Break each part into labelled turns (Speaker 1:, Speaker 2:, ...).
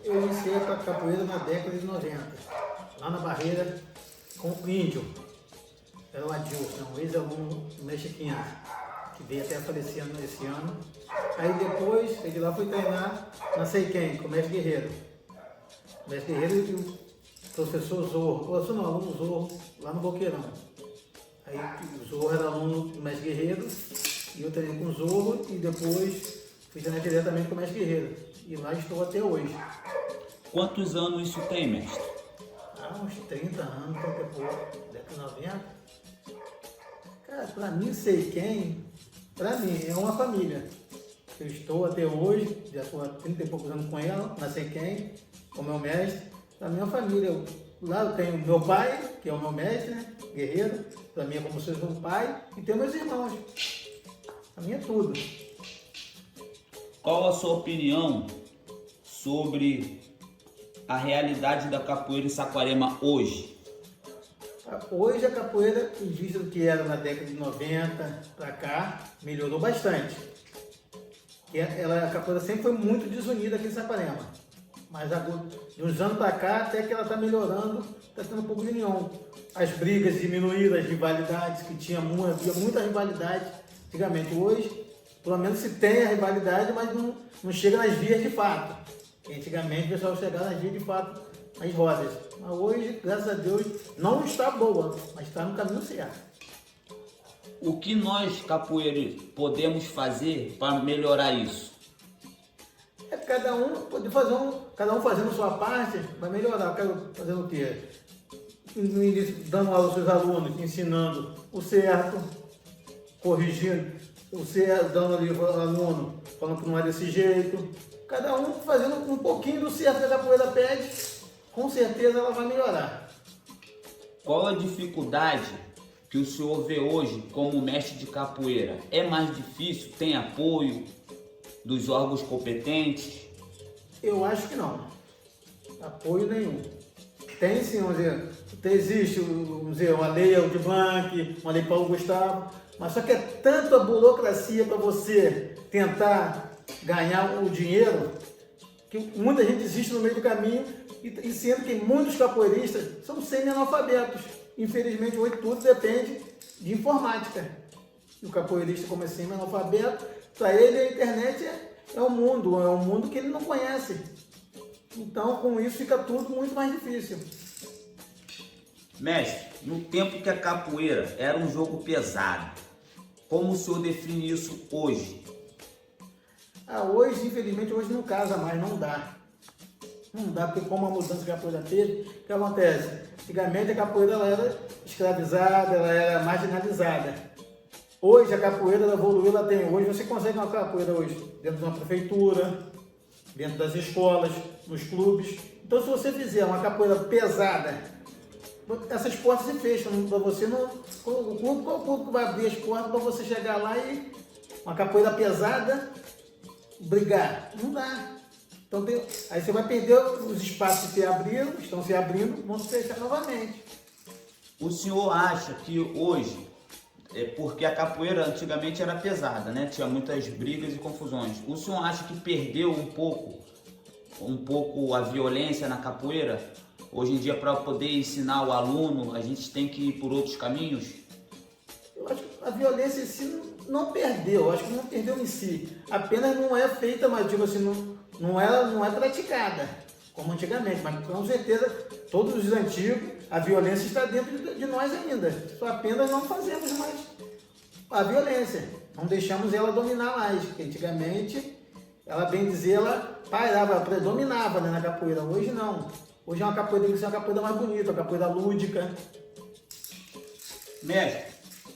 Speaker 1: Eu iniciei a capoeira na década de 90, lá na Barreira, com o índio. Era o Adilson, um ex-aluno do mestre 15, que veio até falecer esse ano. Aí depois, saí de lá, fui treinar na Seiken, com o mestre Guerreiro. O mestre Guerreiro e o professor Zorro, professor não, aluno Zorro, lá no Boqueirão. Aí o Zorro era aluno do mestre Guerreiro, e eu treinei com o Zorro, e depois fui treinar diretamente com o mestre Guerreiro. E lá estou até hoje.
Speaker 2: Quantos anos isso tem, mestre?
Speaker 1: Há uns 30 anos, qualquer pouco, década de 90. Cara, pra mim, Seiken, pra mim, é uma família. Eu estou até hoje, já estou há 30 e poucos anos com ela, na Seiken, com meu mestre. Pra mim é uma família. Lá eu tenho meu pai, que é o meu mestre, né? Guerreiro. Pra mim é como se fosse um pai. E tenho meus irmãos. Pra mim é tudo.
Speaker 2: Qual a sua opinião sobre a realidade da capoeira em Saquarema hoje?
Speaker 1: Hoje a capoeira, em vista do que era na década de 90 para cá, melhorou bastante. A capoeira sempre foi muito desunida aqui em Saquarema. Mas agora, de uns anos para cá, até que ela está melhorando, está tendo um pouco de união. As brigas diminuíram, as rivalidades, que havia muita rivalidade antigamente. Hoje, pelo menos se tem a rivalidade, mas não chega nas vias de fato. Antigamente o pessoal chegava nas vias de fato, nas rodas. Mas hoje, graças a Deus, não está boa, mas está no caminho certo.
Speaker 2: O que nós, capoeiros, podemos fazer para melhorar isso?
Speaker 1: É cada um poder fazer cada um fazendo a sua parte, vai melhorar. Fazendo o quê? No início, dando aula aos seus alunos, ensinando o certo, corrigindo o certo, dando ali ao aluno, falando que não é desse jeito. Cada um fazendo um pouquinho do certo que a capoeira pede, com certeza ela vai melhorar.
Speaker 2: Qual a dificuldade que o senhor vê hoje como mestre de capoeira? É mais difícil? Tem apoio dos órgãos competentes?
Speaker 1: Eu acho que não. Apoio nenhum. Tem sim, vamos dizer, existe vamos dizer, uma lei Aldir Blanc, uma lei Paulo Gustavo, mas só que é tanta burocracia para você tentar ganhar o dinheiro que muita gente desiste no meio do caminho e sendo que muitos capoeiristas são semi-analfabetos. Infelizmente hoje tudo depende de informática. E o capoeirista, como é semi-analfabeto, para ele a internet é um mundo que ele não conhece. Então com isso fica tudo muito mais difícil.
Speaker 2: Mestre, no tempo que a capoeira era um jogo pesado, como o senhor define isso hoje?
Speaker 1: Hoje, infelizmente, hoje não casa mais, não dá. Não dá, porque como a mudança que a capoeira teve, o que acontece? Antigamente a capoeira ela era escravizada, ela era marginalizada. Hoje a capoeira ela evoluiu, hoje você consegue uma capoeira hoje dentro de uma prefeitura, dentro das escolas, nos clubes. Então se você fizer uma capoeira pesada, essas portas se fecham para você não. Qual público vai abrir as portas para você chegar lá e uma capoeira pesada brigar? Não dá. Então aí você vai perder os espaços que se abriram, estão se abrindo, vão se fechar novamente.
Speaker 2: O senhor acha que hoje, porque a capoeira antigamente era pesada, né? Tinha muitas brigas e confusões. O senhor acha que perdeu um pouco a violência na capoeira? Hoje em dia, para poder ensinar o aluno, a gente tem que ir por outros caminhos?
Speaker 1: Eu acho que a violência em si não perdeu, eu acho que não perdeu em si. Apenas não é feita, mas tipo assim, não é praticada, como antigamente. Mas com certeza, todos os antigos, a violência está dentro de nós ainda. Só apenas não fazemos mais a violência. Não deixamos ela dominar mais, porque antigamente, ela bem dizer, ela pairava, predominava, né, na capoeira. Hoje não. Hoje é uma capoeira que tem que ser uma capoeira mais bonita, uma capoeira lúdica.
Speaker 2: Mestre,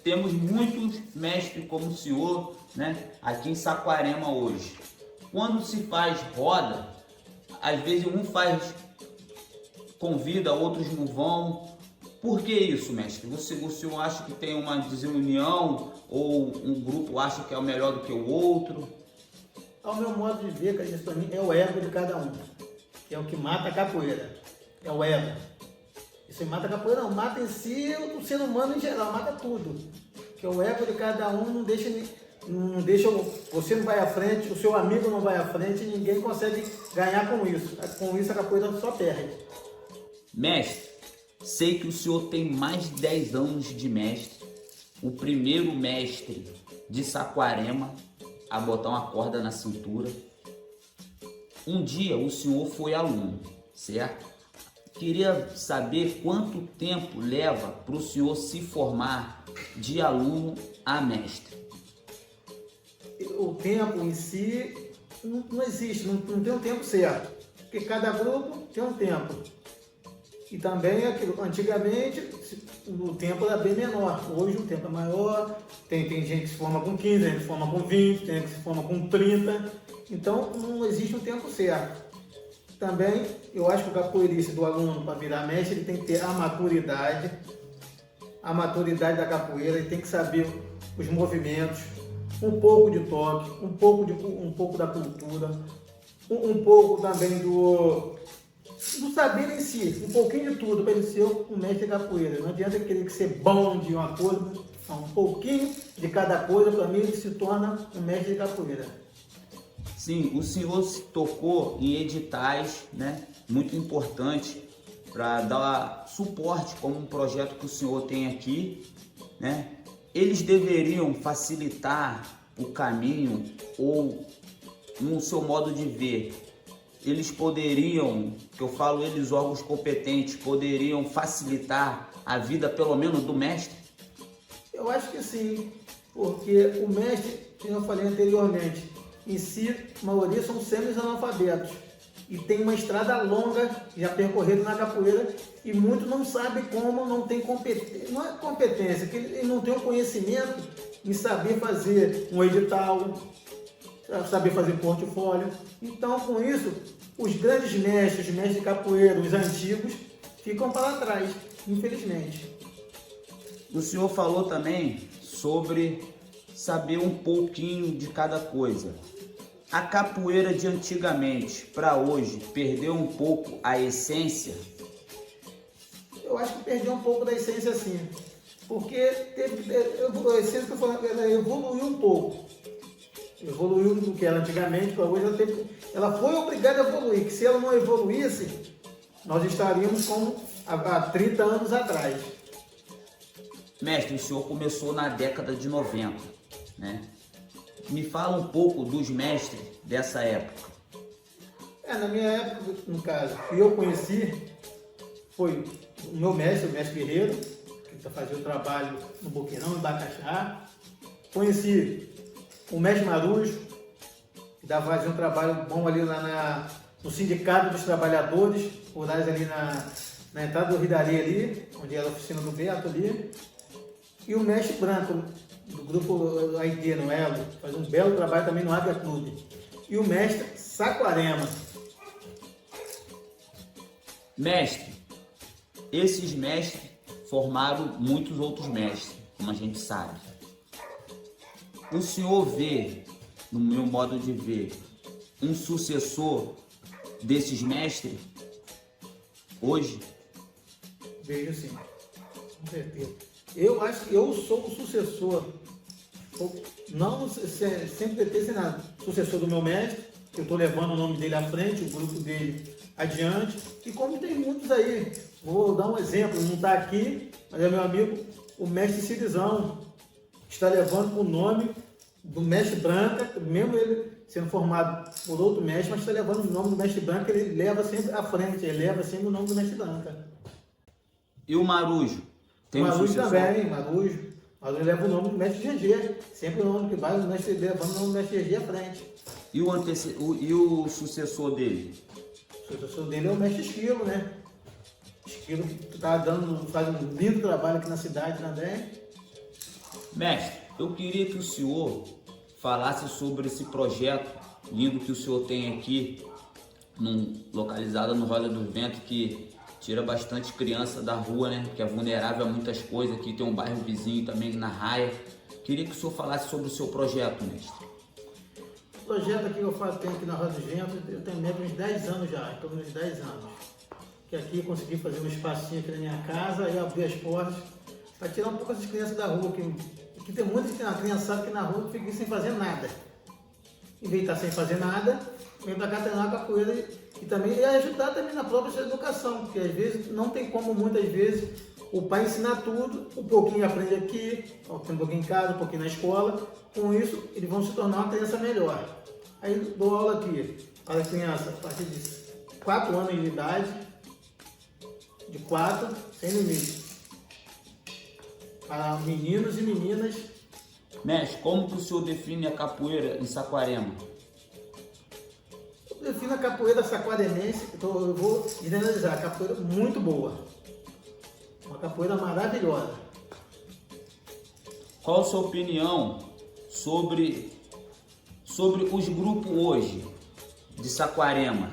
Speaker 2: temos muitos mestres como o senhor, né, aqui em Saquarema hoje. Quando se faz roda, às vezes um convida, outros não vão. Por que isso, mestre? O senhor acha que tem uma desunião ou um grupo acha que é o melhor do que o outro?
Speaker 1: Ao meu modo de ver, cara, isso para mim é o ego de cada um, que é o que mata a capoeira, é o ego. Isso aí mata a capoeira, não, mata em si o ser humano em geral, mata tudo. Que é o ego de cada um, não deixa, você não vai à frente, o seu amigo não vai à frente, ninguém consegue ganhar com isso. Com isso a capoeira só perde.
Speaker 2: Mestre, sei que o senhor tem mais de 10 anos de mestre, o primeiro mestre de Saquarema a botar uma corda na cintura. Um dia o senhor foi aluno, certo? Queria saber quanto tempo leva para o senhor se formar de aluno a mestre.
Speaker 1: O tempo em si não existe, não tem um tempo certo, porque cada grupo tem um tempo. E também aquilo, antigamente o tempo era bem menor, hoje o tempo é maior, tem gente que se forma com 15, tem gente que se forma com 20, tem gente que se forma com 30, então não existe um tempo certo. Também eu acho que o capoeirista do aluno para virar mestre, ele tem que ter a maturidade da capoeira, ele tem que saber os movimentos, um pouco de toque, um pouco da cultura, um pouco também do saber em si, um pouquinho de tudo para ele ser um mestre de capoeira. Não adianta querer ser bom de uma coisa, não, um pouquinho de cada coisa, para mim ele se torna um mestre de capoeira.
Speaker 2: Sim, o senhor se tocou em editais, né, muito importante para dar suporte como um projeto que o senhor tem aqui, né? Eles deveriam facilitar o caminho ou, no seu modo de ver, eles poderiam, que eu falo eles, órgãos competentes, poderiam facilitar a vida, pelo menos, do mestre?
Speaker 1: Eu acho que sim, porque o mestre, como eu falei anteriormente, em si, a maioria são semi-analfabetos e tem uma estrada longa já percorrida na capoeira e muitos não sabem como, não tem competência, não é competência, que ele não tem o conhecimento em saber fazer um edital, saber fazer portfólio. Então, com isso, os grandes mestres, os mestres de capoeira, os antigos, ficam para trás, infelizmente.
Speaker 2: O senhor falou também sobre saber um pouquinho de cada coisa. A capoeira de antigamente para hoje perdeu um pouco a essência?
Speaker 1: Eu acho que perdeu um pouco da essência, sim. Porque a essência que eu falei, ela evoluiu um pouco. Evoluiu do que era antigamente para hoje. Ela foi obrigada a evoluir, que se ela não evoluísse, nós estaríamos como há 30 anos atrás.
Speaker 2: Mestre, o senhor começou na década de 90, né? Me fala um pouco dos mestres dessa época.
Speaker 1: Na minha época, no caso, que eu conheci, foi o meu mestre, o mestre Guerreiro, que fazia o trabalho no Boqueirão, em Bacaxá. Conheci o mestre Marujo, que fazia um trabalho bom ali no Sindicato dos Trabalhadores Rurais, ali na entrada do Ridaria ali, onde era a oficina do Beto ali. E o mestre Branco, do grupo Aide, no Elo, faz um belo trabalho também no Águia Clube. E o mestre Saquarema.
Speaker 2: Mestre, esses mestres formaram muitos outros mestres, como a gente sabe. O senhor vê, no meu modo de ver, um sucessor desses mestres hoje?
Speaker 1: Vejo sim, com certeza. Eu acho que eu sou o sucessor, não sempre pretendo ser nada, sucessor do meu mestre, que eu estou levando o nome dele à frente, o grupo dele adiante, e como tem muitos aí, vou dar um exemplo, não está aqui, mas é meu amigo, o mestre Cirizão, que está levando o nome do mestre Branca, mesmo ele sendo formado por outro mestre, mas está levando o nome do mestre Branca, ele leva sempre à frente, ele leva sempre o nome do mestre Branca.
Speaker 2: E o Marujo? Tem um
Speaker 1: Marujo
Speaker 2: sucessor?
Speaker 1: também, Marujo leva o nome do mestre GG, sempre o nome que vai, o mestre levando o nome do mestre GG à frente.
Speaker 2: E o sucessor dele?
Speaker 1: O sucessor dele é o mestre Esquilo, né? Esquilo que faz um lindo trabalho aqui na cidade também.
Speaker 2: Mestre, eu queria que o senhor falasse sobre esse projeto lindo que o senhor tem aqui, localizado no Roda do Vento, que tira bastante criança da rua, né? Que é vulnerável a muitas coisas. Aqui tem um bairro vizinho também, na Raia. Queria que o senhor falasse sobre o seu projeto, mestre.
Speaker 1: O projeto aqui que eu tenho aqui na Rosa do Vento, eu tenho médio uns 10 anos já, em torno de 10 anos. Que aqui eu consegui fazer um espacinho aqui na minha casa e abrir as portas para tirar um pouco essas crianças da rua, que tem muitas criançadas aqui na rua que ficam sem fazer nada. Em vez de estar sem fazer nada, vem para cá treinar capoeira e também ajudar também na própria educação, porque às vezes não tem como, muitas vezes, o pai ensinar tudo, um pouquinho aprende aqui, um pouquinho em casa, um pouquinho na escola. Com isso, eles vão se tornar uma criança melhor. Aí dou aula aqui para a criança a partir de 4 anos de idade, de 4, sem limite, para meninos e meninas.
Speaker 2: Mestre, como que o senhor define a capoeira em Saquarema?
Speaker 1: Eu defino a capoeira saquaremense, então eu vou generalizar, a capoeira muito boa, uma capoeira maravilhosa.
Speaker 2: Qual a sua opinião sobre os grupos hoje de Saquarema?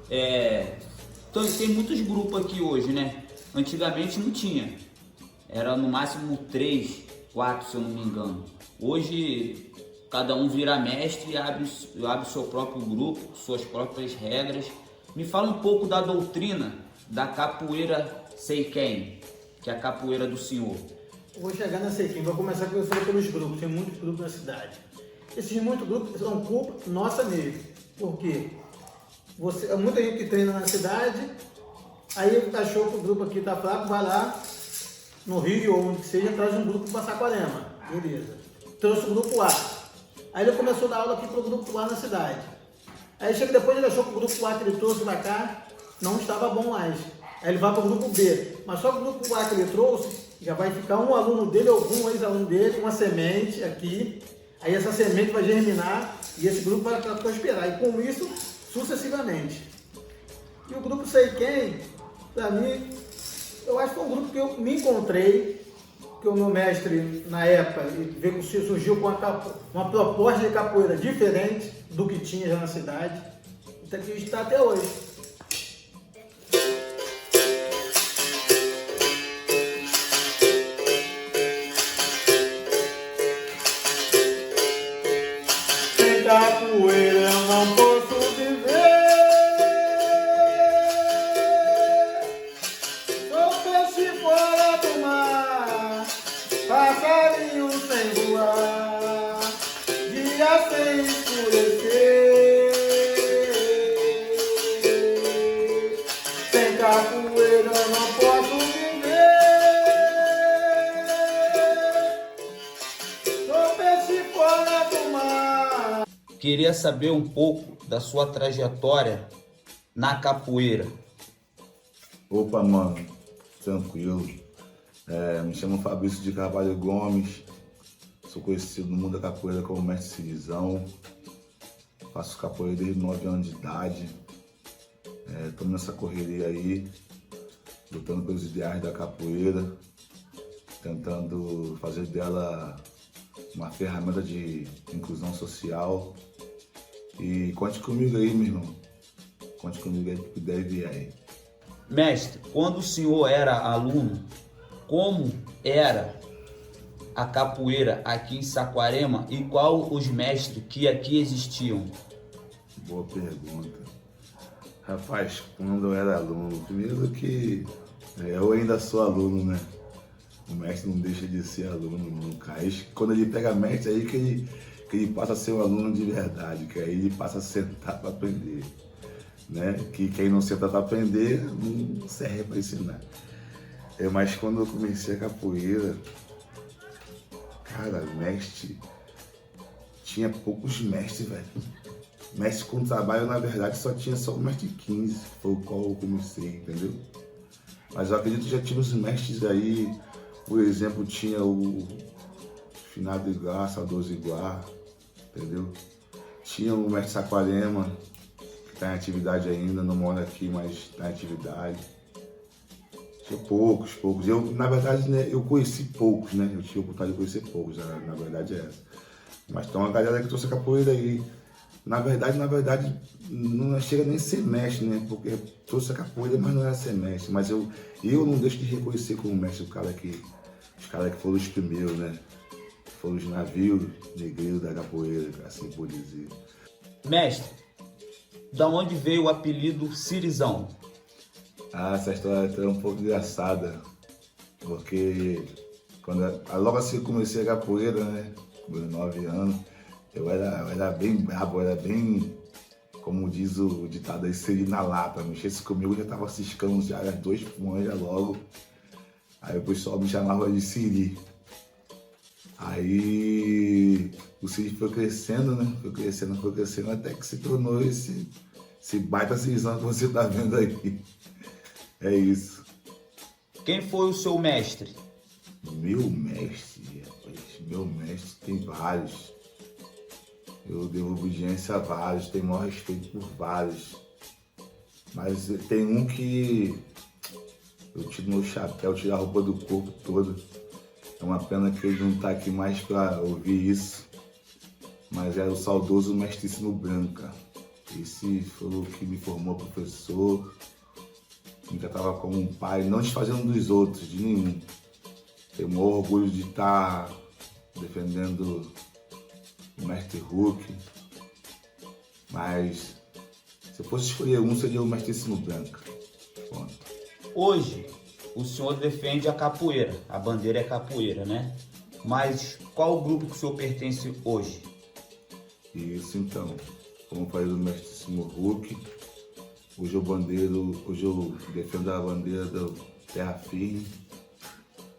Speaker 2: Tem muitos grupos aqui hoje, né? Antigamente não tinha. Era no máximo 3, 4, se eu não me engano. Hoje cada um vira mestre e abre seu próprio grupo, suas próprias regras. Me fala um pouco da doutrina da capoeira Seiken, que é a capoeira do senhor.
Speaker 1: Vou chegar na Seiken, vou começar pelos grupos, tem muitos grupos na cidade. Esses muitos grupos são culpa nossa mesmo. Por quê? Muita gente que treina na cidade, aí achou que o grupo aqui está fraco, vai lá no Rio ou onde seja, traz um grupo para Saquarema. Beleza. Trouxe o grupo A. Aí ele começou a dar aula aqui para o grupo A na cidade. Aí chega depois, ele achou que o grupo A que ele trouxe para cá não estava bom mais. Aí ele vai para o grupo B. Mas só que o grupo A que ele trouxe, já vai ficar um aluno dele, algum ex-aluno dele, uma semente aqui. Aí essa semente vai germinar e esse grupo vai prosperar. E com isso, sucessivamente. E o grupo Seiken, para mim, eu acho que foi um grupo que eu me encontrei, que o meu mestre, na época, surgiu com uma proposta de capoeira diferente do que tinha já na cidade. Então, que está até hoje. Sem capoeira eu não posso viver. Fora do mar, passarinho sem voar, dia sem escurecer. Sem capoeira eu não posso viver. Sou peixe fora do mar.
Speaker 2: Queria saber um pouco da sua trajetória na capoeira.
Speaker 3: Opa, mano. Tranquilo. Me chamo Fabrício de Carvalho Gomes, sou conhecido no mundo da capoeira como mestre Cirizão, faço capoeira desde 9 anos de idade, estou nessa correria aí, lutando pelos ideais da capoeira, tentando fazer dela uma ferramenta de inclusão social. E conte comigo aí, meu irmão, conte comigo aí que puder vir aí.
Speaker 2: Mestre, quando o senhor era aluno, como era a capoeira aqui em Saquarema e qual os mestres que aqui existiam?
Speaker 3: Boa pergunta. Rapaz, quando eu era aluno, primeiro que eu ainda sou aluno, né? O mestre não deixa de ser aluno nunca. Aí, quando ele pega mestre, aí que ele passa a ser um aluno de verdade, que aí ele passa a sentar para aprender. Né? Que quem não senta para aprender não serve para ensinar. Mas quando eu comecei a capoeira, cara, mestre, tinha poucos mestres, velho. Mestre com trabalho, na verdade, só o mestre 15, que foi o qual eu comecei, entendeu? Mas eu acredito que já tinha os mestres aí, por exemplo, tinha o Finado Iguá, Saudoso Iguá, entendeu? Tinha o mestre Saquarema, está em atividade ainda, não mora aqui, mas está em atividade. Tinha poucos. Eu, na verdade, né, eu conheci poucos, né? Eu tive a oportunidade de conhecer poucos, na verdade é essa. Mas tem uma galera que trouxe a capoeira aí, Na verdade, não chega nem a ser mestre, né? Porque trouxe a capoeira, mas não era ser mestre. Mas eu não deixo de reconhecer como mestre os caras que foram os primeiros, né? Foram os navios negreiros da capoeira, assim por dizer.
Speaker 2: Mestre, da onde veio o apelido Cirizão?
Speaker 3: Essa história é um pouco engraçada, porque logo assim eu comecei a capoeira, né? Com meus 9 anos, eu era bem brabo, era bem, como diz o ditado aí, siri na lata. Mexesse comigo, eu já tava ciscando já as 2 pulmões já logo. Aí o pessoal me chamava de Siri. Aí o Siri foi crescendo, né? Foi crescendo até que se tornou esse baita cirizão que você tá vendo aí. É isso.
Speaker 2: Quem foi o seu mestre?
Speaker 3: Meu mestre, rapaz, meu mestre tem vários. Eu devo obediência a vários, tenho maior respeito por vários. Mas tem um que eu tiro meu chapéu, tiro a roupa do corpo todo. É uma pena que ele não está aqui mais para ouvir isso. Mas é o saudoso Mestríssimo Branca. Esse foi o que me formou professor. Me tratava como um pai, não desfazendo dos outros, de nenhum. Tenho o maior orgulho de estar defendendo o mestre Hulk. Mas se eu fosse escolher um, seria o Mestríssimo Branca. Ponto.
Speaker 2: Hoje, o senhor defende a capoeira, a bandeira é capoeira, né? Mas qual grupo que o senhor pertence hoje?
Speaker 3: Isso então, como eu falei do Mestríssimo Hulk, hoje eu defendo a bandeira do Terra Firme,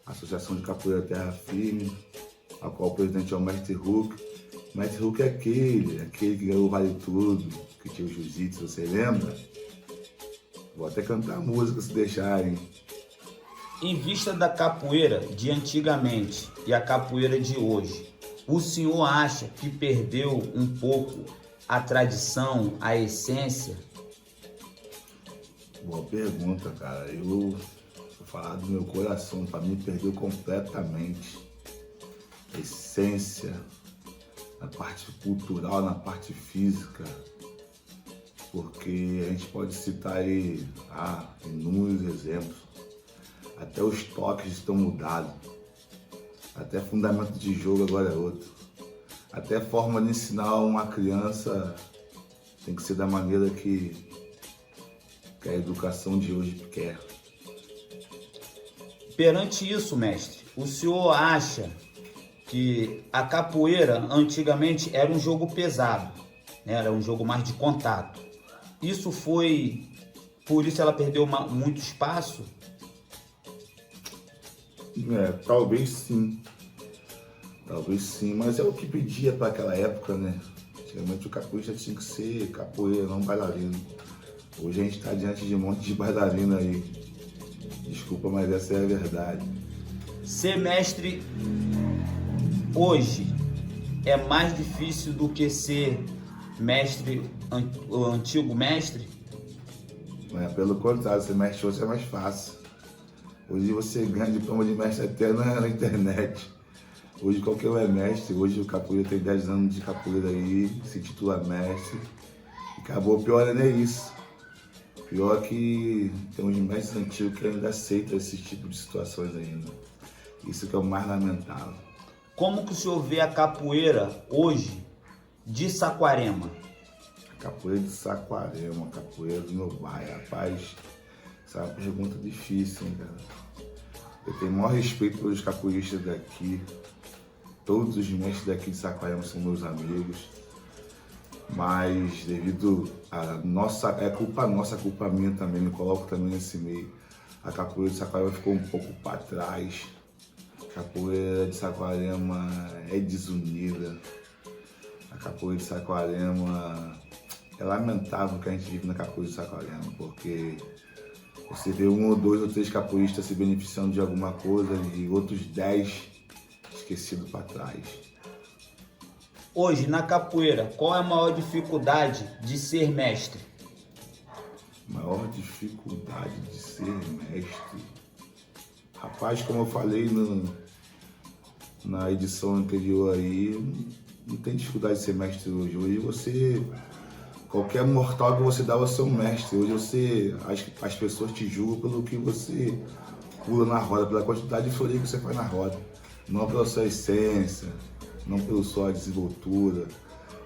Speaker 3: Associação de Capoeira Terra Firme, a qual o presidente é o Mestre Hulk. O Mestre Hulk é aquele que ganhou o Vale Tudo, que tinha o jiu-jitsu, você lembra? Vou até cantar a música se deixarem.
Speaker 2: Em vista da capoeira de antigamente e a capoeira de hoje, o senhor acha que perdeu um pouco a tradição, a essência?
Speaker 3: Boa pergunta, cara. Eu vou falar do meu coração, para mim perdeu completamente a essência, na parte cultural, na parte física, porque a gente pode citar aí inúmeros exemplos. Até os toques estão mudados, até fundamento de jogo agora é outro, até a forma de ensinar uma criança tem que ser da maneira que a educação de hoje quer.
Speaker 2: Perante isso, mestre, o senhor acha que a capoeira antigamente era um jogo pesado, né? Era um jogo mais de contato? Por isso ela perdeu muito espaço?
Speaker 3: Talvez sim, mas é o que pedia para aquela época, né? Antigamente o capoeira tinha que ser capoeira, não bailarino. Hoje a gente está diante de um monte de bailarina aí. Desculpa, mas essa é a verdade.
Speaker 2: Ser mestre hoje é mais difícil do que ser mestre, o antigo mestre?
Speaker 3: Pelo contrário, ser mestre hoje é mais fácil. Hoje você ganha diploma de mestre até na internet. Hoje qualquer um é mestre. Hoje o capoeira tem 10 anos de capoeira aí, se titula mestre. E acabou, o pior não é isso. Pior que tem uns mestres antigos que ainda aceitam esse tipo de situações ainda. Isso que é o mais lamentável.
Speaker 2: Como que o senhor vê a capoeira hoje de Saquarema?
Speaker 3: A capoeira de Saquarema, a capoeira do meu bairro. Rapaz, essa é uma pergunta difícil, hein, cara? Eu tenho o maior respeito pelos capoeiristas daqui. Todos os mestres daqui de Saquarema são meus amigos. Mas devido a nossa, é culpa nossa, culpa minha também, me coloco também nesse meio. A capoeira de Saquarema ficou um pouco para trás. A capoeira de Saquarema é desunida. A capoeira de Saquarema é lamentável o que a gente vive na capoeira de Saquarema, porque você vê 1 ou 2 ou 3 capoeiristas se beneficiando de alguma coisa e outros 10 esquecidos para trás.
Speaker 2: Hoje, na capoeira, qual é a maior dificuldade de ser mestre?
Speaker 3: Maior dificuldade de ser mestre? Rapaz, como eu falei na edição anterior aí, não tem dificuldade de ser mestre hoje. Hoje você, qualquer mortal que você dá, você é um mestre. Hoje você, as pessoas te julgam pelo que você pula na roda, pela quantidade de floreio que você faz na roda. Não pela sua essência, não pela sua desenvoltura,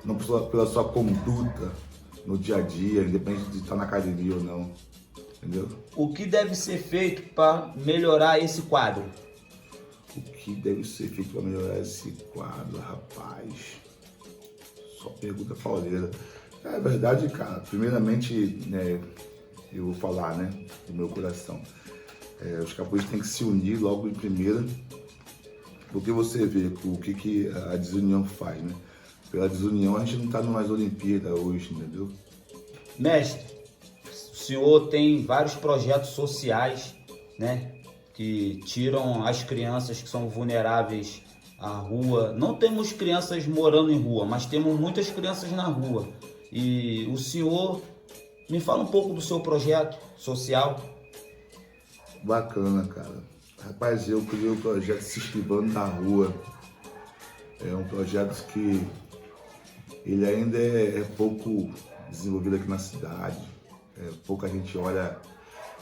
Speaker 3: não pela sua conduta no dia a dia, independente de estar na academia ou não. Entendeu?
Speaker 2: O que deve ser feito para melhorar esse quadro?
Speaker 3: O que deve ser feito para melhorar esse quadro, rapaz? Só pergunta pauleira. É verdade, cara. Primeiramente, né, eu vou falar, né, do meu coração. Os capoeiristas têm que se unir logo em primeira, porque você vê o que a desunião faz, né? Pela desunião a gente não está mais Olimpíada hoje, entendeu?
Speaker 2: Mestre, o senhor tem vários projetos sociais, né, que tiram as crianças que são vulneráveis à rua. Não temos crianças morando em rua, mas temos muitas crianças na rua. E o senhor me fala um pouco do seu projeto social.
Speaker 3: Bacana, cara. Rapaz, eu criei o projeto Se Esquivando da Rua. É um projeto que ele ainda é pouco desenvolvido aqui na cidade. Pouca gente olha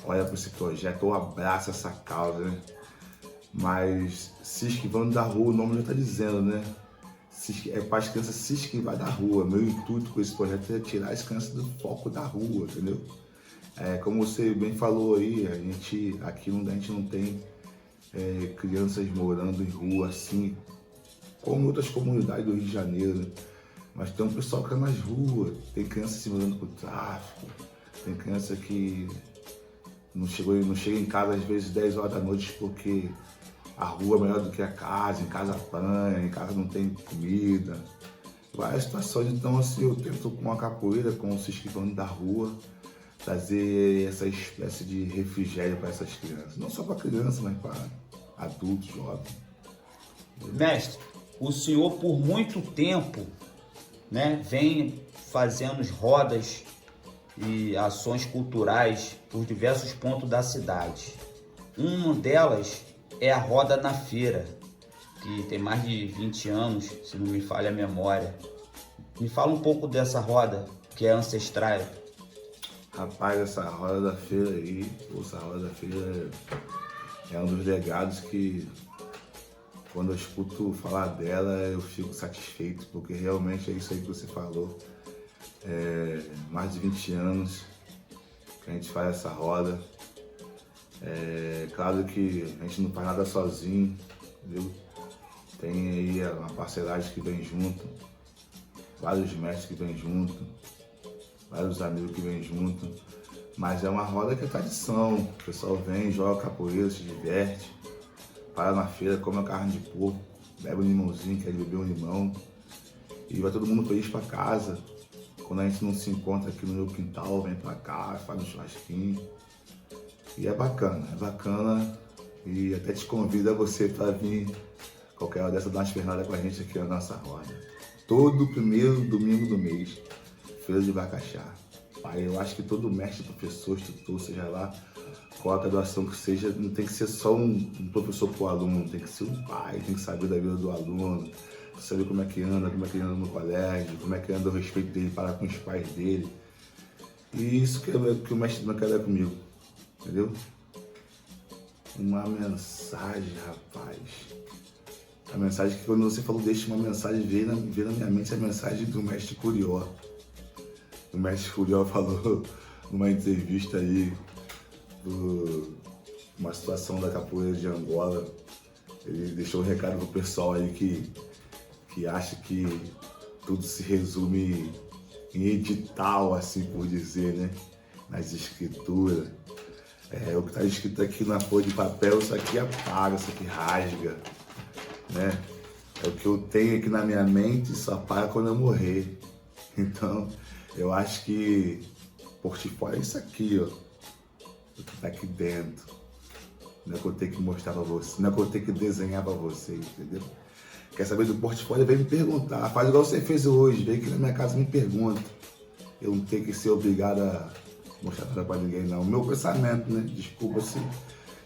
Speaker 3: para esse projeto ou abraça essa causa, né? Mas Se Esquivando da Rua, o nome já está dizendo, né? É para as crianças se esquivar da rua. Meu intuito com esse projeto é tirar as crianças do foco da rua, entendeu? Como você bem falou aí, a gente não tem crianças morando em rua assim, como em outras comunidades do Rio de Janeiro, né? Mas tem um pessoal que é nas ruas, tem criança se mudando pro tráfico, tem criança que não chega em casa às vezes 10 horas da noite porque a rua é melhor do que a casa, em casa apanha, em casa não tem comida. Várias situações, então assim, eu tento com a capoeira, com o Se Esquivando da Rua, trazer essa espécie de refrigério para essas crianças. Não só para crianças, mas para adultos, jovens.
Speaker 2: Mestre, o senhor por muito tempo, né, vem fazendo rodas e ações culturais por diversos pontos da cidade. Uma delas é a Roda na Feira, que tem mais de 20 anos, se não me falha a memória. Me fala um pouco dessa roda, que é ancestral.
Speaker 3: Rapaz, essa Roda da Feira aí, essa Roda da Feira é um dos legados que, quando eu escuto falar dela, eu fico satisfeito, porque realmente é isso aí que você falou. Mais de 20 anos que a gente faz essa roda. Claro que a gente não faz nada sozinho, entendeu? Tem aí uma parceragem que vem junto, vários mestres que vêm junto, vários amigos que vêm junto, mas é uma roda que é tradição. O pessoal vem, joga capoeira, se diverte, para na feira, come a carne de porco, bebe um limãozinho, quer beber um limão, e vai todo mundo feliz para casa. Quando a gente não se encontra aqui no meu quintal, vem para cá, faz um churrasquinho. E é bacana, e até te convido a você para vir qualquer hora dessa dar uma espernada com a gente aqui na nossa roda. Todo primeiro domingo do mês, Feira de Bacaxá. Pai, eu acho que todo mestre, professor, instrutor, seja lá qual a graduação que seja, não tem que ser só um professor para o aluno, tem que ser um pai, tem que saber da vida do aluno, saber como é que anda no colégio, como é que anda o respeito dele para com os pais dele. E isso que o mestre não quer dar comigo. Entendeu? Uma mensagem, rapaz. A mensagem que quando você falou deixa uma mensagem, veio na minha mente a mensagem do mestre Curió. O mestre Curió falou numa entrevista aí uma situação da capoeira de Angola. Ele deixou um recado pro pessoal aí que acha que tudo se resume em edital, assim por dizer, né? Nas escrituras. O que está escrito aqui na folha de papel, isso aqui apaga, isso aqui rasga, né? É o que eu tenho aqui na minha mente, só apaga quando eu morrer. Então, eu acho que portfólio é isso aqui, ó. O que está aqui dentro. Não é que eu tenho que mostrar para você, não é que eu tenho que desenhar para você, entendeu? Quer saber do portfólio? Vem me perguntar. Faz igual você fez hoje, vem aqui na minha casa e me pergunta. Eu não tenho que ser obrigado a mostrar nada pra ninguém, não. O meu pensamento, né? Desculpa se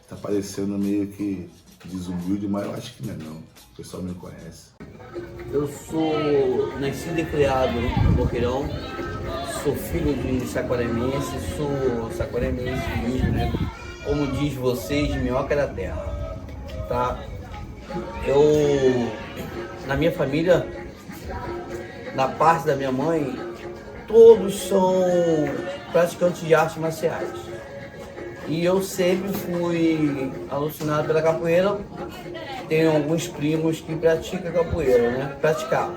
Speaker 3: tá parecendo meio que desumilde, mas eu acho que não é não. o pessoal me conhece.
Speaker 4: Eu sou nascido e criado no Boqueirão, sou filho de saquaremense, sou saquaremense mesmo, né? Como diz vocês, minhoca da terra, tá? Na minha família, na parte da minha mãe, todos são praticantes de artes marciais. E eu sempre fui alucinado pela capoeira. Tenho alguns primos que praticam capoeira, né? Praticavam.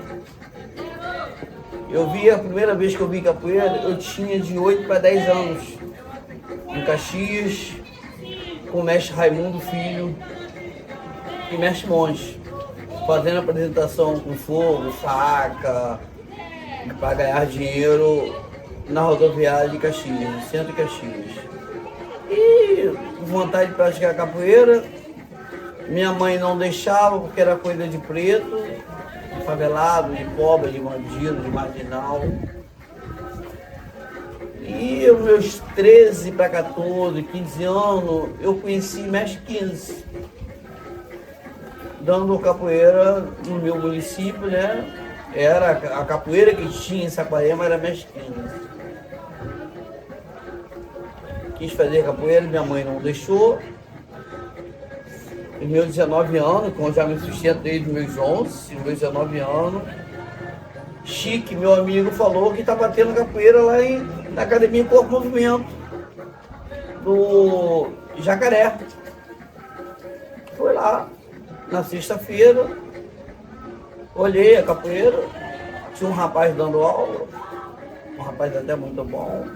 Speaker 4: A primeira vez que eu vi capoeira, eu tinha de 8 para 10 anos. Em Caxias, com o mestre Raimundo Filho e mestre Monte, fazendo apresentação com fogo, faca, para ganhar dinheiro na rodoviária de Caxias, no centro de Caxias. E vontade de praticar capoeira, minha mãe não deixava porque era coisa de preto, de favelado, de pobre, de bandido, de marginal. E aos meus 13 para 14, 15 anos, eu conheci mestre 15, dando capoeira no meu município, né? Era a capoeira que tinha em Saquarema, era mestre 15. Quis fazer capoeira, minha mãe não deixou. Em meus 19 anos, quando já me sustento desde meus 11, meus 19 anos, Chique, meu amigo, falou que estava tendo capoeira lá na Academia Corpo Movimento, do Jacaré. Fui lá, na sexta-feira, olhei a capoeira, tinha um rapaz dando aula, um rapaz até muito bom.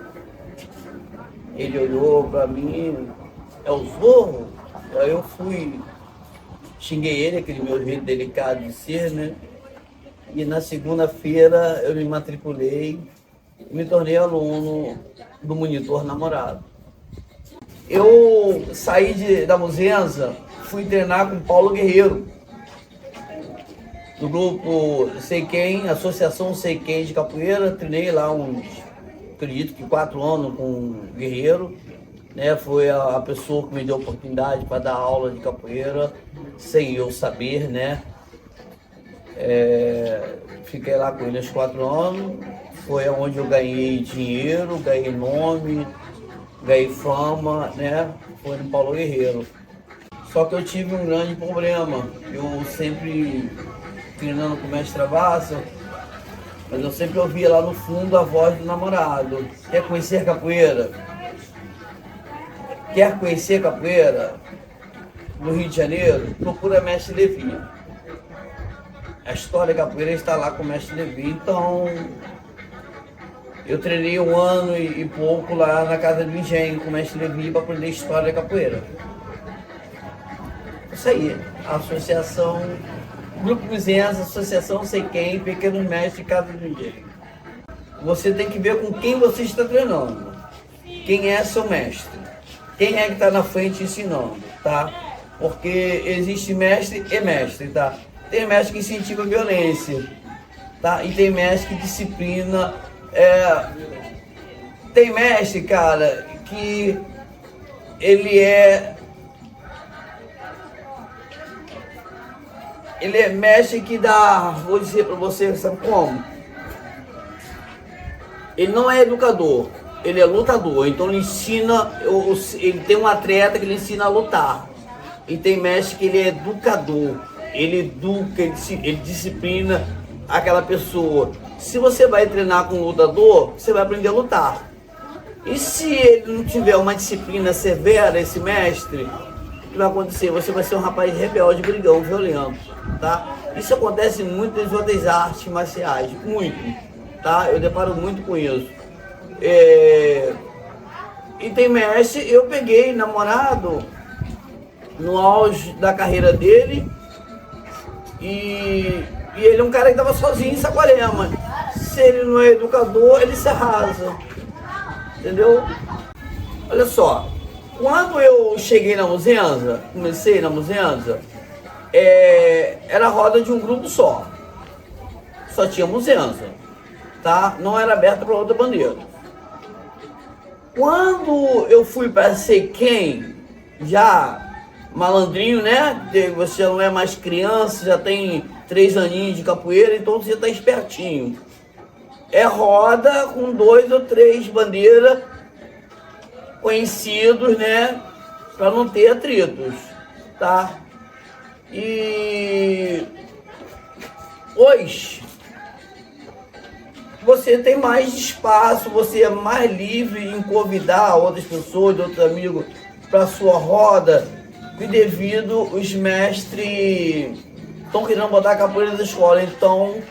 Speaker 4: Ele olhou para mim, é o Zorro? Aí eu fui, xinguei ele, aquele meu jeito delicado de ser, né? E na segunda-feira eu me matriculei e me tornei aluno do Monitor Namorado. Eu saí da Muzenza, fui treinar com Paulo Guerreiro, do grupo Sei Quem, Associação Sei Quem de Capoeira. Treinei lá acredito que 4 anos com o Guerreiro, né? Foi a pessoa que me deu a oportunidade para dar aula de capoeira, sem eu saber, né? Fiquei lá com ele uns 4 anos, foi onde eu ganhei dinheiro, ganhei nome, ganhei fama, né? Foi no Paulo Guerreiro. Só que eu tive um grande problema, eu sempre treinando com o mestre Travasso, mas eu sempre ouvia lá no fundo a voz do namorado. Quer conhecer capoeira? Quer conhecer capoeira? No Rio de Janeiro? Procura mestre Levi. A história da capoeira está lá com o mestre Levi. Então, eu treinei 1 ano e pouco lá na Casa do Engenho com o mestre Levi para aprender história da capoeira. Isso aí, a associação Grupo Muzenza, Associação Sei Quem, Pequenos Mestres, Casa do Engenho. Você tem que ver com quem você está treinando. Quem é seu mestre. Quem é que está na frente ensinando, tá? Porque existe mestre e mestre, tá? Tem mestre que incentiva a violência, tá? E tem mestre que disciplina. Tem mestre, cara, que ele é mestre que dá, vou dizer pra você, sabe como? Ele não é educador, ele é lutador, então ele ensina, ele tem um atleta que ele ensina a lutar. E tem mestre que ele é educador, ele educa, ele disciplina aquela pessoa. Se você vai treinar com um lutador, você vai aprender a lutar. E se ele não tiver uma disciplina severa, esse mestre, o que vai acontecer? Você vai ser um rapaz rebelde, brigão, violento, tá? Isso acontece muito nas outras artes marciais, muito, tá? Eu deparo muito com isso. E tem mestre, eu peguei namorado no auge da carreira dele e ele é um cara que estava sozinho em Saquarema. Se ele não é educador, ele se arrasa, entendeu? Olha só, quando eu cheguei na Muzenza, comecei na Muzenza, era a roda de um grupo só tinha Muzenza, tá? Não era aberta para outra bandeira. Quando eu fui para Sei Quem, já malandrinho, né? Você já não é mais criança, já tem 3 aninhos de capoeira, então você tá espertinho. É roda com 2 ou 3 bandeiras conhecidos, né? Para não ter atritos, tá? E hoje você tem mais espaço, você é mais livre em convidar outras pessoas, outros amigos para sua roda, e devido os mestres estão querendo botar a capoeira da escola, então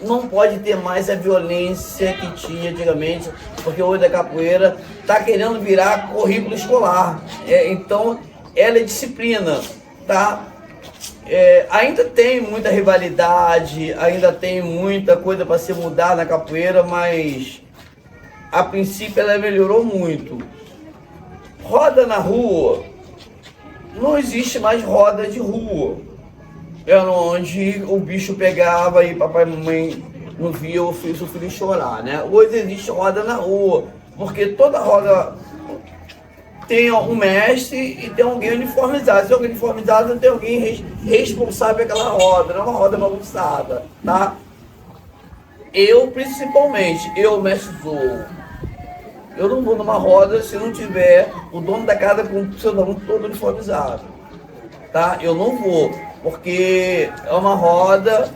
Speaker 4: não pode ter mais a violência que tinha antigamente, porque hoje a capoeira está querendo virar currículo escolar, então ela é disciplina, tá? Ainda tem muita rivalidade, ainda tem muita coisa para ser mudada na capoeira, mas a princípio ela melhorou muito. Roda na rua, não existe mais roda de rua. Era onde o bicho pegava e papai e mamãe não via o filho chorar, né? Hoje existe roda na rua, porque toda roda tem um mestre e tem alguém uniformizado. Se alguém uniformizado, tem alguém responsável pela roda, não é uma roda bagunçada, tá? Eu, principalmente, mestre Zou, eu não vou numa roda se não tiver o dono da casa com o seu nome todo uniformizado, tá? Eu não vou, porque é uma roda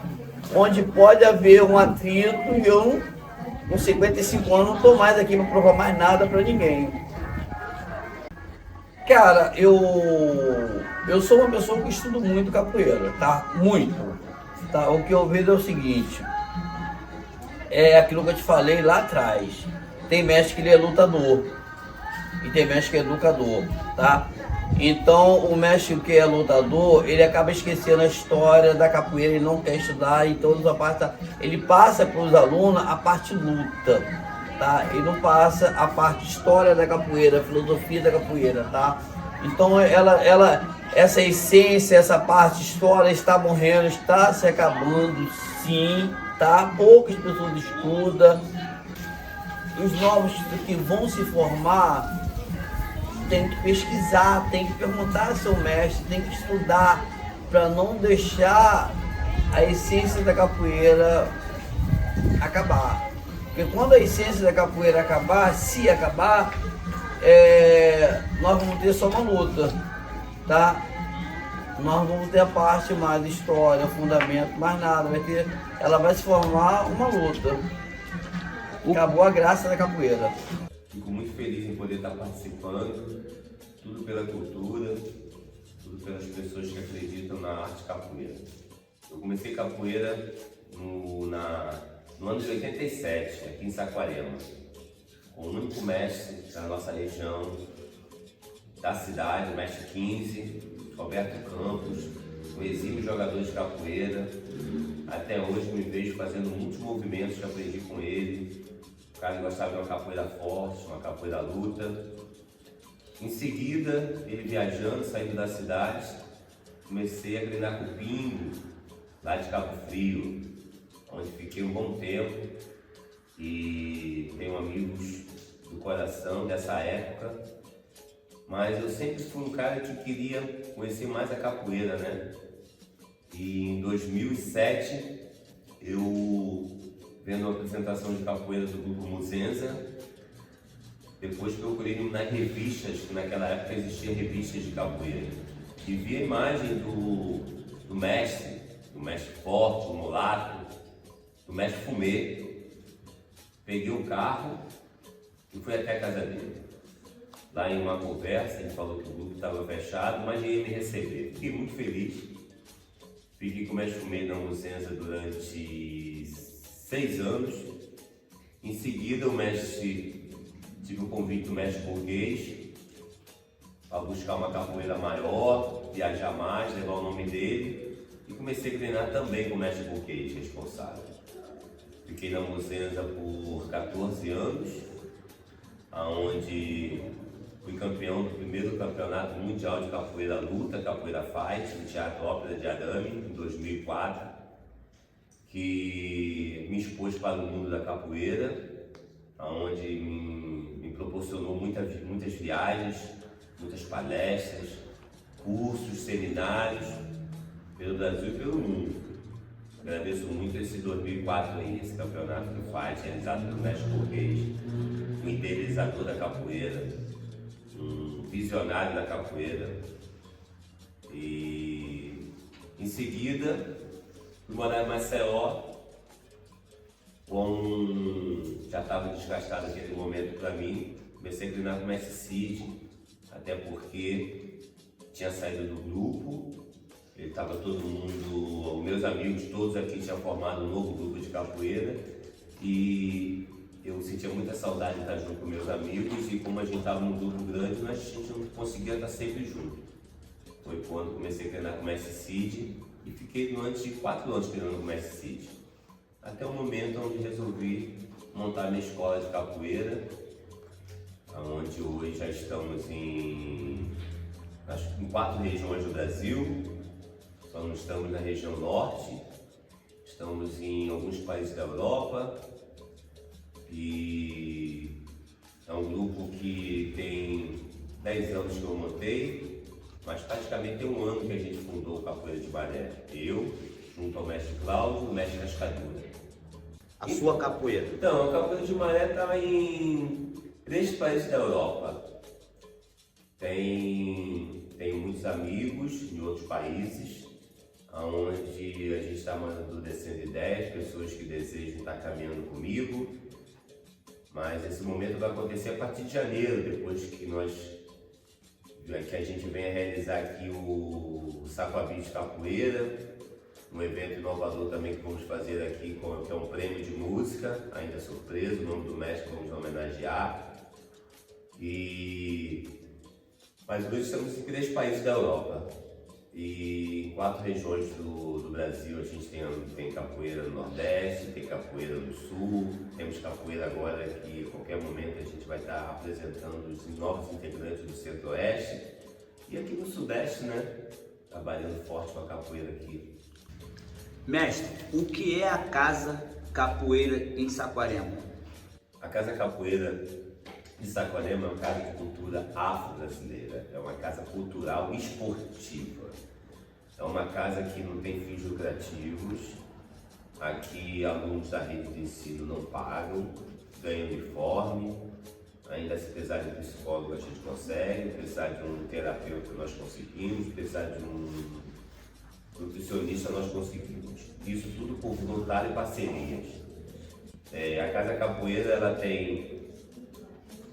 Speaker 4: onde pode haver um atrito e eu, com 55 anos, não estou mais aqui para provar mais nada para ninguém. Cara, eu sou uma pessoa que estudo muito capoeira, tá? Muito. Tá? O que eu vejo é o seguinte, é aquilo que eu te falei lá atrás. Tem mestre que ele é lutador e tem mestre que é educador, tá? Então o mestre que é lutador, ele acaba esquecendo a história da capoeira, ele não quer estudar, então ele passa para os alunos a parte luta, tá? Ele não passa a parte história da capoeira, a filosofia da capoeira, tá? Então essa essência, essa parte história está morrendo, está se acabando, sim, tá? Poucas pessoas estudam. Os novos que vão se formar tem que pesquisar, tem que perguntar ao seu mestre, tem que estudar para não deixar a essência da capoeira acabar. Porque quando a essência da capoeira acabar, se acabar, nós vamos ter só uma luta, tá? Nós vamos ter a parte mais história, fundamento, mais nada, ela vai se formar uma luta. Acabou a graça da capoeira.
Speaker 5: Fico muito feliz em poder estar participando, tudo pela cultura, tudo pelas pessoas que acreditam na arte capoeira. Eu comecei capoeira no ano de 87, aqui em Saquarema, com o único mestre da nossa região, da cidade, o mestre 15, Roberto Campos, um exímio jogador de capoeira. Até hoje me vejo fazendo muitos movimentos que aprendi com ele. O cara gostava de uma capoeira forte, uma capoeira luta. Em seguida, ele viajando, saindo da cidade, comecei a treinar com o Pingo, lá de Cabo Frio, onde fiquei um bom tempo e tenho amigos do coração dessa época. Mas eu sempre fui um cara que queria conhecer mais a capoeira, né? E em 2007, eu vendo uma apresentação de capoeira do grupo Muzenza, depois procurei nas revistas, que naquela época existiam revistas de capoeira, e vi a imagem do mestre Forte, o Mulato, do mestre Fumê. Peguei o carro e fui até a casa dele. Lá em uma conversa, ele falou que o grupo estava fechado, mas ele ia me receber. Fiquei muito feliz. Fiquei com o mestre Fumê na Muzenza durante 6 anos. Em seguida, tive o convite do mestre Burguês para buscar uma capoeira maior, viajar mais, levar o nome dele. E comecei a treinar também com o mestre Burguês, responsável. Fiquei na Muzenza por 14 anos, onde fui campeão do primeiro campeonato mundial de capoeira luta, capoeira fight, no Teatro Ópera de Arame, em 2004, que me expôs para o mundo da capoeira, onde me proporcionou muitas viagens, muitas palestras, cursos, seminários pelo Brasil e pelo mundo. Agradeço muito esse 2004 aí, esse campeonato que faz, realizado pelo Mestre Correia, um idealizador da capoeira, um visionário da capoeira. E em seguida, fui morar em Maceió, já estava desgastado naquele momento para mim, comecei a treinar com o Mestre Cid, até porque tinha saído do grupo, ele estava todo mundo, meus amigos todos aqui tinham formado um novo grupo de capoeira e eu sentia muita saudade de estar junto com meus amigos e como a gente estava num grupo grande, mas a gente não conseguia estar sempre junto. Foi quando comecei a treinar com o Mestre Cid e fiquei durante 4 anos treinando com o Mestre Cid. Até o momento onde resolvi montar minha escola de capoeira, onde hoje já estamos em 4 regiões do Brasil. Estamos na região norte, estamos em alguns países da Europa e é um grupo que tem 10 anos que eu montei, mas praticamente tem 1 ano que a gente fundou o Capoeira de Maré. Eu, junto ao mestre Cláudio, o mestre Cascadura.
Speaker 2: A sua capoeira?
Speaker 5: Então, a Capoeira de Maré está em 3 países da Europa. Tem muitos amigos em outros países, onde a gente está amadurecendo ideias, pessoas que desejam estar caminhando comigo. Mas esse momento vai acontecer a partir de janeiro, depois que a gente venha realizar aqui o Saquabi de Capoeira, um evento inovador também que vamos fazer aqui, que é um prêmio de música, ainda surpresa, o nome do mestre vamos homenagear. Mas hoje estamos em 3 países da Europa e em 4 regiões do Brasil. A gente tem capoeira no Nordeste, tem capoeira no Sul, temos capoeira agora que a qualquer momento a gente vai estar apresentando os novos integrantes do Centro-Oeste e aqui no Sudeste, né? Trabalhando forte com a capoeira aqui.
Speaker 2: Mestre, o que é a Casa Capoeira em Saquarema?
Speaker 5: A Casa Capoeira de Saquarema é uma casa de cultura afro-brasileira, é uma casa cultural esportiva. É uma casa que não tem fins lucrativos, aqui alunos da rede de ensino não pagam, ganham uniforme, ainda se precisar de um psicólogo a gente consegue, precisar de um terapeuta nós conseguimos, precisar de um nutricionista nós conseguimos. Isso tudo por voluntário e parcerias. A Casa Capoeira ela tem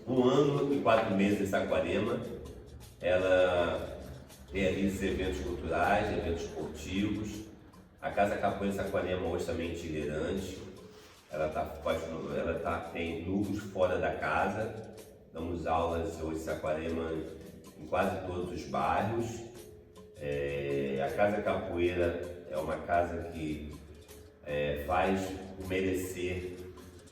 Speaker 5: 1 ano e 4 meses em Saquarema. Ela realiza eventos culturais, eventos esportivos. A Casa Capoeira Saquarema hoje também é itinerante. Tem núcleos fora da casa. Damos aulas hoje em Saquarema em quase todos os bairros. A Casa Capoeira é uma casa que faz merecer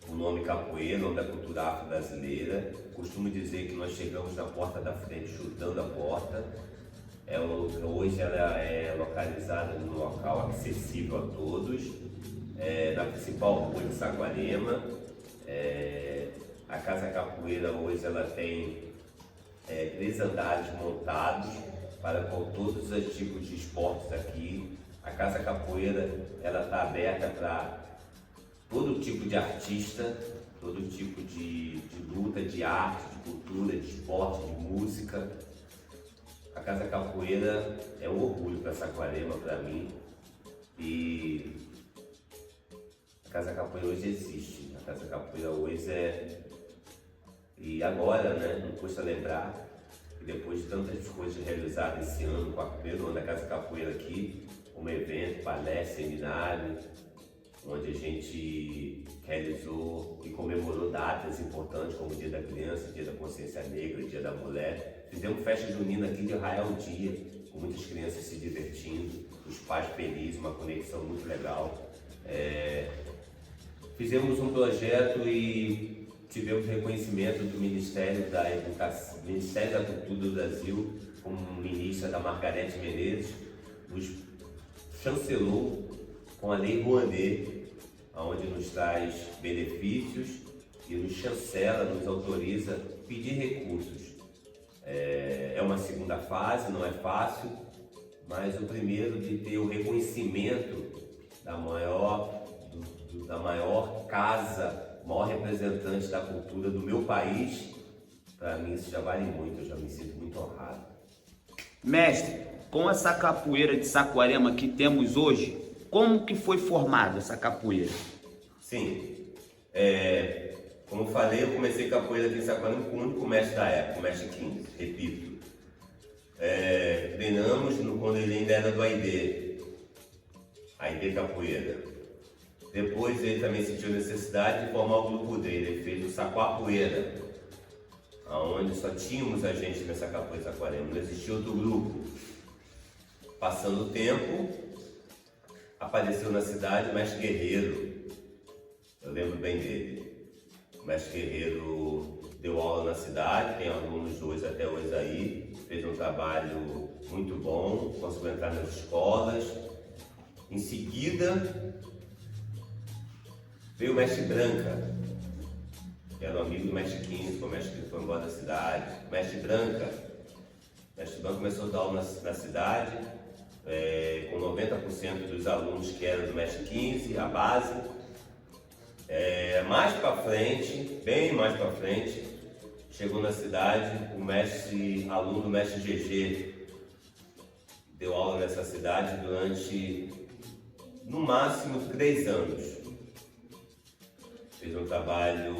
Speaker 5: o nome capoeira, o nome da cultura afro-brasileira. Costumo dizer que nós chegamos na porta da frente chutando a porta. Hoje ela é localizada num local acessível a todos, na principal rua de Saquarema. A Casa Capoeira hoje ela tem 3 andares montados para com todos os tipos de esportes aqui. A Casa Capoeira ela está aberta para todo tipo de artista, todo tipo de luta, de arte, de cultura, de esporte, de música. A Casa Capoeira é um orgulho para Saquarema, para mim. E a Casa Capoeira hoje existe. A Casa Capoeira hoje E agora, né, não custa lembrar que depois de tantas coisas realizadas esse ano com a primeiro ano da Casa Capoeira aqui, como evento, palestra, seminário, onde a gente realizou e comemorou datas importantes como o Dia da Criança, Dia da Consciência Negra, Dia da Mulher. Fizemos festa junina aqui de raiar o dia, com muitas crianças se divertindo, os pais felizes, uma conexão muito legal. Fizemos um projeto e tivemos reconhecimento do Ministério da Educação, Ministério da Cultura do Brasil, como ministra da Margarete Menezes, nos chancelou com a Lei Rouanet, onde nos traz benefícios e nos chancela, nos autoriza a pedir recursos. É uma segunda fase, não é fácil, mas o primeiro de ter o reconhecimento da maior casa, maior representante da cultura do meu país, para mim isso já vale muito, eu já me sinto muito honrado.
Speaker 2: Mestre, com essa capoeira de Saquarema que temos hoje, como que foi formada essa capoeira?
Speaker 5: Sim, como eu falei, eu comecei capoeira aqui em Saquarema com o único mestre da época, o mestre 15, repito. Treinamos quando ele ainda era do AID Capoeira. Depois ele também sentiu necessidade de formar o grupo dele, ele fez o Saquapoeira, onde só tínhamos a gente nessa capoeira de Saquarema, não existia outro grupo. Passando o tempo, apareceu na cidade o mestre Guerreiro, eu lembro bem dele. O mestre Guerreiro deu aula na cidade, tem alunos dois até hoje aí, fez um trabalho muito bom, conseguiu entrar nas escolas. Em seguida, veio o mestre Branca, que era um amigo do mestre 15, foi o mestre que foi embora da cidade. O mestre Branca começou a dar aula na cidade, com 90% dos alunos que eram do mestre 15, a base. Mais para frente, bem mais para frente, chegou na cidade o aluno do mestre GG, deu aula nessa cidade durante, no máximo, 3 anos. Fez um trabalho,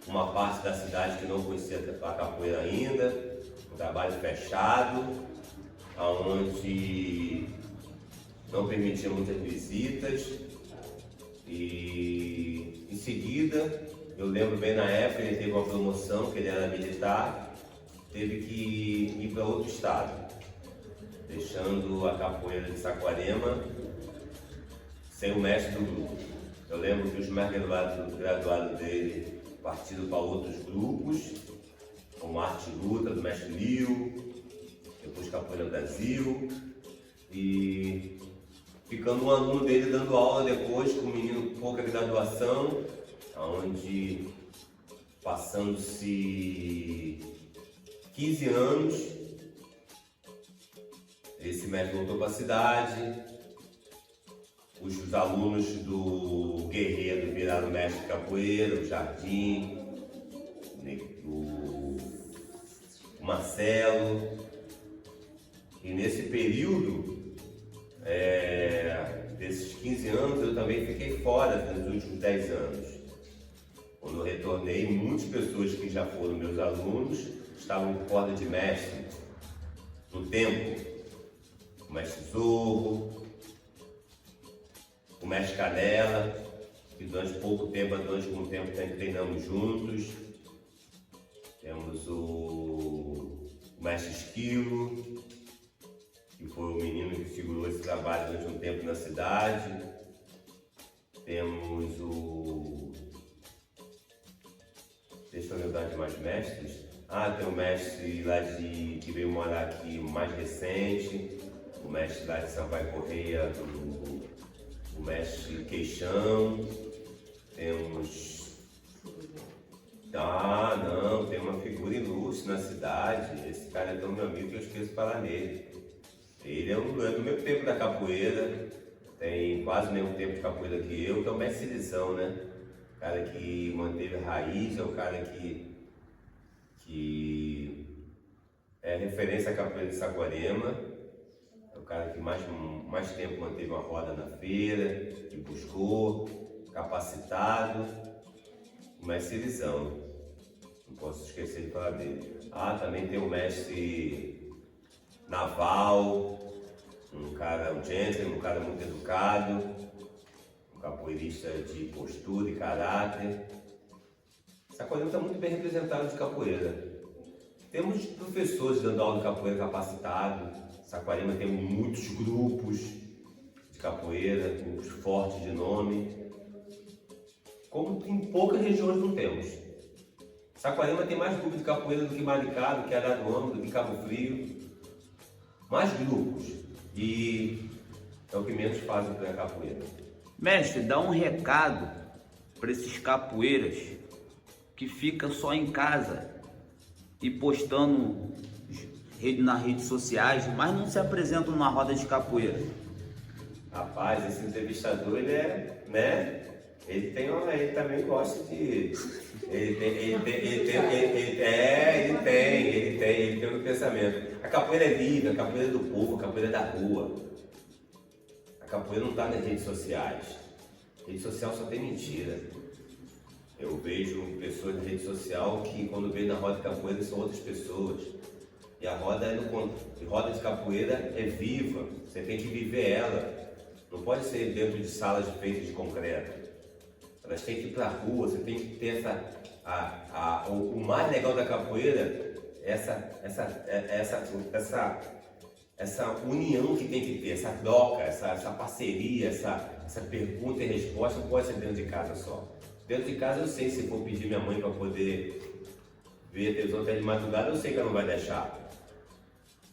Speaker 5: uma parte da cidade que não conhecia a capoeira ainda, um trabalho fechado, onde não permitia muitas visitas. E em seguida, eu lembro bem na época, ele teve uma promoção, que ele era militar, teve que ir para outro estado, deixando a capoeira de Saquarema sem o mestre do grupo. Eu lembro que os mais graduados dele partiram para outros grupos, como Arte e Luta, do mestre Lio, depois Capoeira Brasil, e ficando um aluno dele dando aula depois, com um menino com pouca graduação, onde, passando-se 15 anos, esse mestre voltou para a cidade, os alunos do Guerreiro viraram mestre de capoeira, o Jardim, o Marcelo, e nesse período, desses 15 anos, eu também fiquei fora nos últimos 10 anos. Quando eu retornei, muitas pessoas que já foram meus alunos estavam em corda de mestre no tempo. O mestre Zorro, o mestre Canela, que durante pouco tempo, durante algum tempo, treinamos juntos. Temos o mestre Esquilo, que foi o menino que segurou esse trabalho durante um tempo na cidade. Temos deixa eu lembrar de mais mestres. Tem o mestre lá que veio morar aqui mais recente, o mestre lá de Sampaio Correia, o mestre Queixão. Temos... tem uma figura ilustre na cidade. Esse cara é tão meu amigo que eu esqueço de falar nele. Ele é do mesmo tempo da capoeira, tem quase o mesmo tempo de capoeira que eu, que é o mestre Lição, né? O cara que manteve a raiz, é o cara que é referência à capoeira de Saquarema, é o cara que mais tempo manteve uma roda na feira, que buscou, capacitado, o mestre Lição, não posso esquecer de falar dele. Também tem o mestre Naval, um gentleman, um cara muito educado, um capoeirista de postura e caráter. Saquarema está muito bem representado de capoeira. Temos professores dando aula de capoeira capacitados. Saquarema tem muitos grupos de capoeira, grupos fortes de nome, como em poucas regiões não temos. Saquarema tem mais grupos de capoeira do que Maricá, do que Araruama, do que Cabo Frio. Mais grupos, e é o que menos fazem pela capoeira.
Speaker 2: Mestre, dá um recado para esses capoeiras que ficam só em casa e postando nas redes sociais, mas não se apresentam numa roda de capoeira?
Speaker 5: Rapaz, esse entrevistador, ele é, né? Ele também gosta de. Ele tem um pensamento. A capoeira é livre, a capoeira é do povo, a capoeira é da rua. A capoeira não está nas redes sociais. Rede social só tem mentira. Eu vejo pessoas na rede social que quando vejo na roda de capoeira são outras pessoas. E a roda roda de capoeira é viva, você tem que viver ela. Não pode ser dentro de salas feitas de concreto. Elas têm que ir para a rua, você tem que ter o mais legal da capoeira é essa união que tem que ter, essa troca, essa parceria, essa pergunta e resposta não pode ser dentro de casa só. Dentro de casa eu sei, se for pedir minha mãe para poder ver a televisão até de madrugada, eu sei que ela não vai deixar.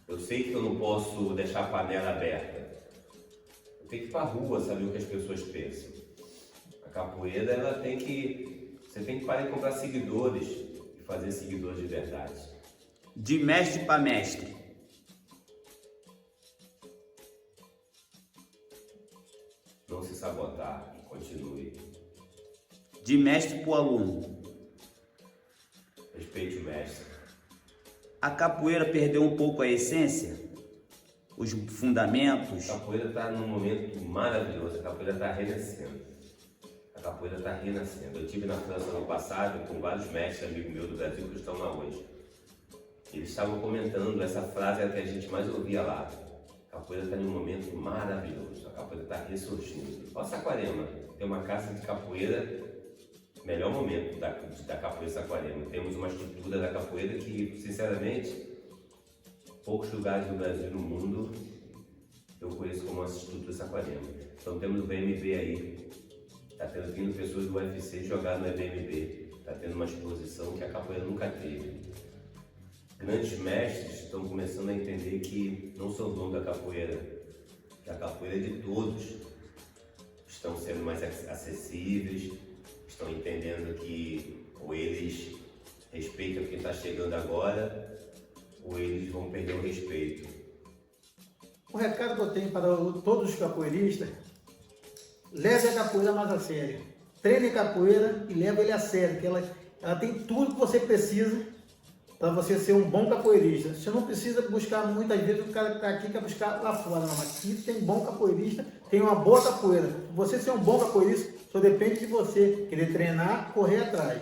Speaker 5: Eu sei que eu não posso deixar a panela aberta. Eu tenho que ir para a rua saber o que as pessoas pensam. A capoeira, você tem que parar de comprar seguidores e fazer seguidores de verdade.
Speaker 2: De mestre para mestre.
Speaker 5: Não se sabotar, continue.
Speaker 2: De mestre para o aluno.
Speaker 5: Respeite o mestre.
Speaker 2: A capoeira perdeu um pouco a essência? Os fundamentos?
Speaker 5: A capoeira está num momento maravilhoso, a capoeira está renascendo. A capoeira está renascendo. Eu estive na França no passado com vários mestres amigos meus do Brasil que estão lá hoje. Eles estavam comentando essa frase que a gente mais ouvia lá. A capoeira está em um momento maravilhoso, a capoeira está ressurgindo. Olha Saquarema, tem uma casa de capoeira, melhor momento da capoeira Saquarema. Temos uma estrutura da capoeira que, sinceramente, poucos lugares do Brasil e no mundo eu conheço como essa estrutura Saquarema. Então temos o BMB aí, está vindo pessoas do UFC jogar no BMB, está tendo uma exposição que a capoeira nunca teve. Grandes mestres estão começando a entender que não são donos da capoeira, que a capoeira é de todos. Estão sendo mais acessíveis, estão entendendo que ou eles respeitam quem está chegando agora, ou eles vão perder o respeito.
Speaker 1: O recado que eu tenho para todos os capoeiristas: leve a capoeira mais a sério. Treine capoeira e leve ele a sério, que ela tem tudo que você precisa para você ser um bom capoeirista. Você não precisa buscar, muitas vezes o cara que está aqui quer buscar lá fora, não. Aqui tem bom capoeirista, tem uma boa capoeira. Você ser um bom capoeirista só depende de você querer treinar, correr atrás.